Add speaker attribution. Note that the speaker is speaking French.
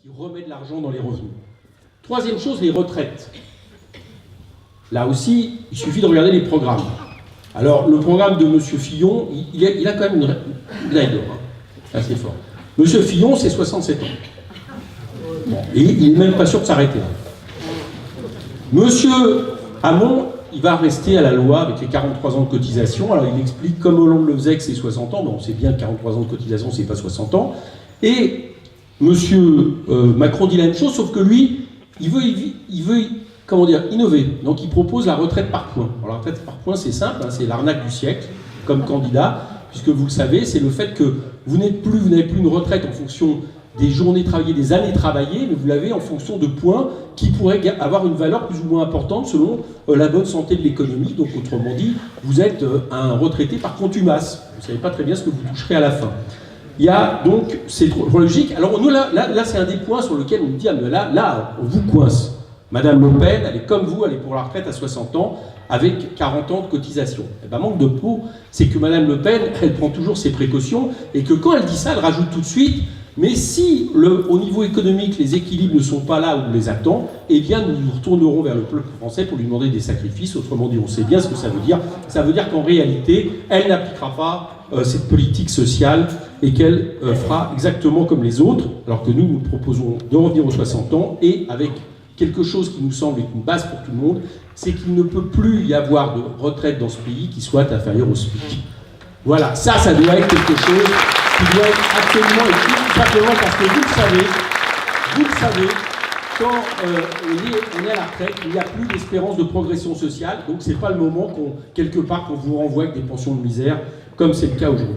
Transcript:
Speaker 1: qui remet de l'argent dans les revenus. Troisième chose, les retraites. Là aussi, il suffit de regarder les programmes. Alors, le programme de M. Fillon, il a quand même une règle assez forte. M. Fillon, c'est 67 ans. Bon, et il n'est même pas sûr de s'arrêter là. M. Hamon, il va rester à la loi avec les 43 ans de cotisation. Alors, il explique, comme Hollande le faisait, que c'est 60 ans. Bon, on sait bien que 43 ans de cotisation, c'est pas 60 ans. Et M. Macron dit la même chose, sauf que lui, il veut comment dire, innover. Donc il propose la retraite par points. Alors la retraite par points, c'est simple, hein, c'est l'arnaque du siècle comme candidat, puisque vous le savez, c'est le fait que vous n'avez plus une retraite en fonction des journées travaillées, des années travaillées, mais vous l'avez en fonction de points qui pourraient avoir une valeur plus ou moins importante selon la bonne santé de l'économie. Donc autrement dit, vous êtes un retraité par contumace. Vous ne savez pas très bien ce que vous toucherez à la fin. Il y a donc, c'est trop logique. Alors nous, là c'est un des points sur lequel on me dit, ah, mais là, on vous coince. Madame Le Pen, elle est comme vous, elle est pour la retraite à 60 ans, avec 40 ans de cotisation. Eh ben, manque de peau, c'est que Madame Le Pen, elle prend toujours ses précautions, et que quand elle dit ça, elle rajoute tout de suite, mais si, au niveau économique, les équilibres ne sont pas là où on les attend, eh bien, nous nous retournerons vers le peuple français pour lui demander des sacrifices. Autrement dit, on sait bien ce que ça veut dire. Ça veut dire qu'en réalité, elle n'appliquera pas cette politique sociale et qu'elle fera exactement comme les autres, alors que nous proposons de revenir aux 60 ans et avec quelque chose qui nous semble être une base pour tout le monde, c'est qu'il ne peut plus y avoir de retraite dans ce pays qui soit inférieure au SMIC. Voilà, ça doit être quelque chose qui doit être absolument et tout simplement parce que vous le savez, quand on est à la retraite, il n'y a plus d'espérance de progression sociale, donc c'est pas le moment quelque part qu'on vous renvoie avec des pensions de misère, comme c'est le cas aujourd'hui.